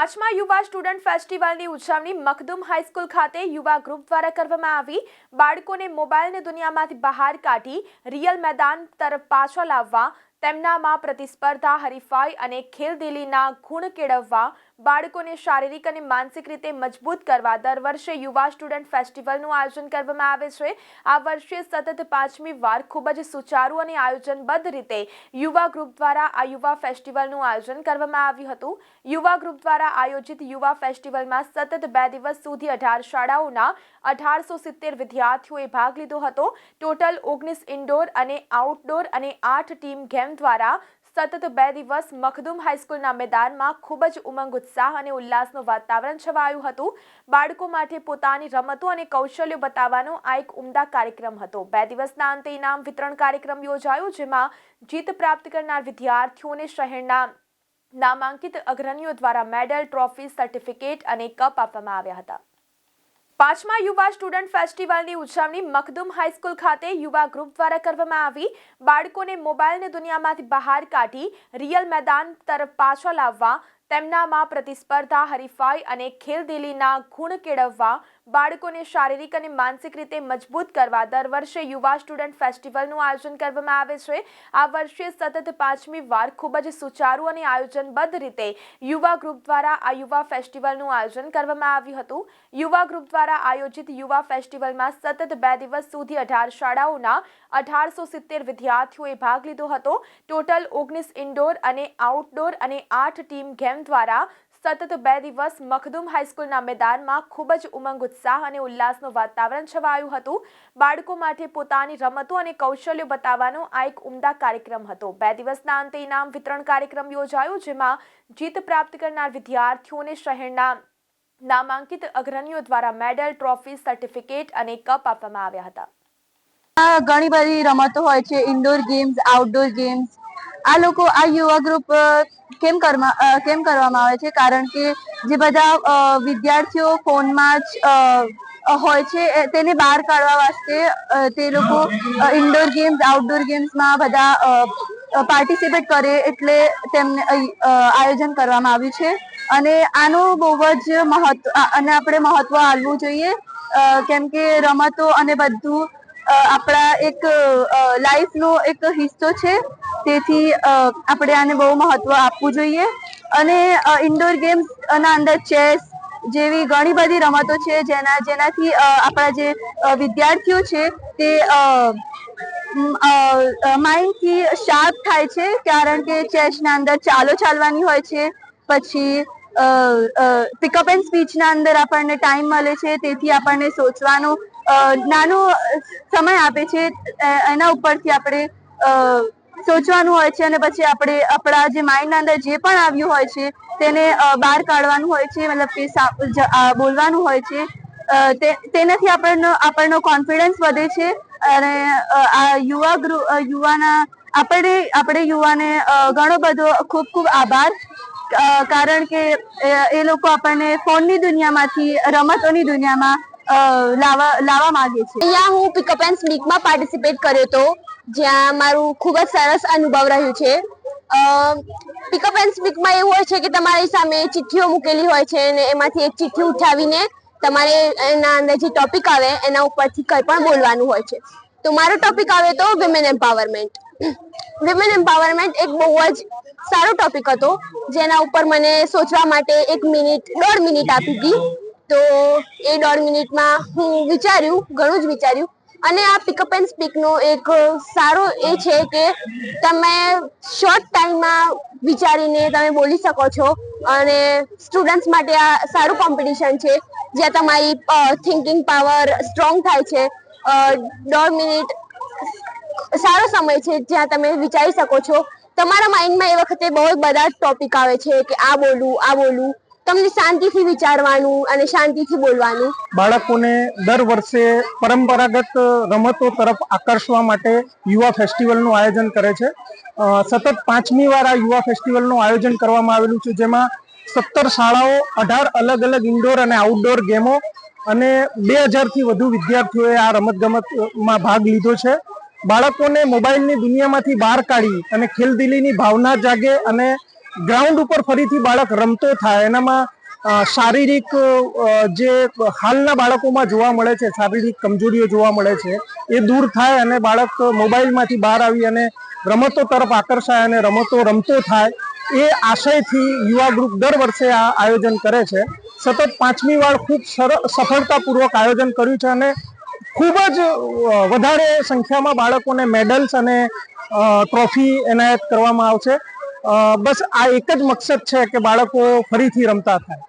પાંચમા યુવા સ્ટુડન્ટ ફેસ્ટિવલની ઉજવણી મખદુમ હાઈસ્કૂલ ખાતે યુવા ગ્રુપ દ્વારા કરવામાં આવી। બાળકોને મોબાઈલની દુનિયામાંથી બહાર કાઢી રિયલ મેદાન તરફ પાછા લાવવા, તેમનામાં પ્રતિસ્પર્ધા, હરીફાઈ અને ખેલદિલીના ગુણ કેળવવા, બાળકોને શારીરિક અને માનસિક રીતે મજબૂત કરવા દર વર્ષે યુવા સ્ટુડન્ટ ફેસ્ટિવલનું આયોજન કરવામાં આવે છે। આ વર્ષે સતત પાંચમી વાર ખૂબ જ સુચારુ અને આયોજનબદ્ધ રીતે યુવા ગ્રુપ દ્વારા આ યુવા ફેસ્ટિવલનું આયોજન કરવામાં આવ્યું હતું। યુવા ગ્રુપ દ્વારા આયોજિત યુવા ફેસ્ટિવલમાં સતત 2 દિવસ સુધી 18 શાળાઓના 1870 વિદ્યાર્થીઓએ ભાગ લીધો હતો। ટોટલ 19 ઇન્ડોર અને આઉટડોર અને 8 ટીમ ગેમ દ્વારા સતત 2 દિવસ મખદુમ હાઈસ્કૂલના મેદાનમાં ખૂબ જ ઉમંગ, ઉત્સાહ અને ઉલ્લાસનું વાતાવરણ છવાયું હતું। બાળકો માટે પોતાની રમતો અને કૌશલ્યો બતાવવાનો આ એક ઉમદા કાર્યક્રમ હતો। 2 દિવસના અંતે ઇનામ વિતરણ કાર્યક્રમ યોજાયો, જેમાં જીત પ્રાપ્ત કરનાર વિદ્યાર્થીઓને શહેરના નામાંકિત અગ્રણીઓ દ્વારા મેડલ, ટ્રોફી, સર્ટિફિકેટ અને કપ આપવામાં આવ્યા હતા। પાંચમા યુવા સ્ટુડન્ટ ફેસ્ટિવલની ઉજવણી મખદુમ હાઈસ્કૂલ ખાતે યુવા ગ્રુપ દ્વારા કરવામાં આવી। બાળકોને મોબાઈલની દુનિયામાંથી બહાર કાઢી રિયલ મેદાન તરફ પાછા લાવવા, તેમનામાં પ્રતિસ્પર્ધા, હરીફાઈ અને ખેલદિલીના ગુણ કેળવવા, બાળકોને શારીરિક અને માનસિક રીતે મજબૂત કરવા દર વર્ષે યુવા સ્ટુડન્ટ ફેસ્ટિવલનું આયોજન કરવામાં આવે છે। આ વર્ષે સતત પાંચમી વાર ખૂબ જ સુચારુ અને આયોજનબદ્ધ રીતે યુવા ગ્રુપ દ્વારા આ યુવા ફેસ્ટિવલનું આયોજન કરવામાં આવ્યું હતું। યુવા ગ્રુપ દ્વારા આયોજિત યુવા ફેસ્ટિવલમાં સતત 2 દિવસ સુધી 18 શાળાઓના 1870 વિદ્યાર્થીઓએ ભાગ લીધો હતો। ટોટલ 19 ઇન્ડોર અને આઉટડોર અને 8 ટીમ ગેમ દ્વારા સતત 2 દિવસ મખદુમ હાઈસ્કૂલના મેદાનમાં ખૂબ જ ઉમંગ, ઉત્સાહ અને ઉલ્લાસનું વાતાવરણ છવાયું હતું। બાળકો માટે પોતાની રમતો અને કૌશલ્યો બતાવવાનો આ એક ઉમદા કાર્યક્રમ હતો। 2 દિવસના અંતે ઇનામ વિતરણ કાર્યક્રમ યોજાયો, જેમાં જીત પ્રાપ્ત કરનાર વિદ્યાર્થીઓને શહેરના નામાંકિત અગ્રણીઓ દ્વારા મેડલ, ટ્રોફી, સર્ટિફિકેટ અને કપ આપવામાં આવ્યા હતા। ઘણી બધી રમતો હોય છે, ઇન્ડોર ગેમ્સ, આઉટડોર ગેમ્સ। આ યુવા ગ્રુપ કેમ કરવામાં આવે છે? કારણ કે જે બધા વિદ્યાર્થીઓ ફોનમાં જ હોય છે તેને બહાર કાઢવા વાસ્તે તે લોકો ઇન્ડોર ગેમ્સ, આઉટડોર ગેમ્સમાં બધા પાર્ટિસિપેટ કરે, એટલે તેમને આયોજન કરવામાં આવ્યું છે। અને આનું બહુ જ આપણે મહત્વ આપવું જોઈએ, કેમ કે રમતો અને બધું આપણા એક લાઈફનો એક હિસ્સો છે, તેથી આપણે આને બહુ મહત્વ આપવું જોઈએ। અને ઇન્ડોર ગેમ્સ ના અંદર ચેસ જેવી ઘણી બધી રમતો છે, જેનાથી આપણા જે વિદ્યાર્થીઓ છે તે માઇન્ડથી શાર્પ થાય છે, કારણ કે ચેસના અંદર ચાલો ચાલવાની હોય છે, પછી પિકઅપ એન્ડ સ્પીચના અંદર આપણને ટાઈમ મળે છે, તેથી આપણને સોચવાનો નાનો સમય આપે છે, એના ઉપરથી આપણે સોચવાનું હોય છે અને પછી આપણે આપણા જે માઇન્ડના અંદર જે પણ આવ્યું હોય છે તેને બહાર કાઢવાનું હોય છે, મતલબ કે બોલવાનું હોય છે। તેનાથી આપણનો કોન્ફિડન્સ વધે છે। અને આ આપણે યુવાને ઘણો બધો ખૂબ ખૂબ આભાર, કારણ કે એ લોકો આપણને ફોનની દુનિયામાંથી રમતોની દુનિયામાં લાવવા માંગે છે। અહીંયા હું પિકઅપ એન્ડ સ્પીકમાં પાર્ટિસિપેટ કર્યો હતો, જ્યાં મારું ખૂબ જ સરસ અનુભવ રહ્યું છે। પિકઅપ એન્ડ સ્પીકમાં એવું હોય છે કે તમારી સામે ચિઠ્ઠીઓ મૂકેલી હોય છે અને એમાંથી એક ચિઠ્ઠી ઉઠાવીને તમારે એના અંદર જે ટોપિક આવે એના ઉપરથી કંઈ પણ બોલવાનું હોય છે। તો મારો ટોપિક આવ્યો હતો વિમેન એમ્પાવરમેન્ટ। વિમેન એમ્પાવરમેન્ટ એક બહુ જ સારો ટોપિક હતો, જેના ઉપર મને સોચવા માટે 1.5 મિનિટ આપી હતી। તો એ 1.5 મિનિટમાં હું ઘણું જ વિચાર્યું। અને આ પિકઅપ એન્ડ સ્પીકનો એક સારો એ છે કે તમે શોર્ટ ટાઈમમાં વિચારીને તમે બોલી શકો છો, અને સ્ટુડન્ટ્સ માટે આ સારું કોમ્પિટિશન છે, જ્યાં તમારી થિંકિંગ પાવર સ્ટ્રોંગ થાય છે। 1.5 મિનિટ સારો સમય છે જ્યાં તમે વિચારી શકો છો। તમારા માઇન્ડમાં એ વખતે બહુ બધા ટોપિક આવે છે કે આ બોલું, તમને શાંતિથી વિચારવાનું અને શાંતિથી બોલવાનું। બાળકોને દર વર્ષે પરંપરાગત રમતો તરફ આકર્ષવા માટે યુવા ફેસ્ટિવલનું આયોજન કરે છે। સતત 5મી વાર આ યુવા ફેસ્ટિવલનું આયોજન કરવામાં આવેલું છે, જેમાં 17 શાળાઓ, 18 અલગ અલગ ઇન્ડોર અને આઉટડોર ગેમો અને 2000થી વધુ વિદ્યાર્થીઓએ આ રમતગમતમાં ભાગ લીધો છે। બાળકોને મોબાઈલની દુનિયામાંથી બહાર કાઢી અને ખેલદિલીની ભાવના જાગે અને ગ્રાઉન્ડ ઉપર ફરીથી બાળક રમતો થાય, એનામાં શારીરિક જે હાલના બાળકોમાં જોવા મળે છે, શારીરિક કમજોરીઓ જોવા મળે છે, એ દૂર થાય અને બાળક મોબાઈલમાંથી બહાર આવી અને રમતો તરફ આકર્ષાય અને રમતો રમતો થાય, એ આશયથી યુવા ગ્રુપ દર વર્ષે આ આયોજન કરે છે. સતત 5મી વાર ખૂબ સફળતાપૂર્વક આયોજન કર્યું છે અને ખૂબ જ વધારે સંખ્યામાં બાળકોને મેડલ્સ અને ટ્રોફી એનાયત કરવામાં આવશે. બસ આ એક જ મકસદ છે કે બાળકો ફરીથી રમતા થાય.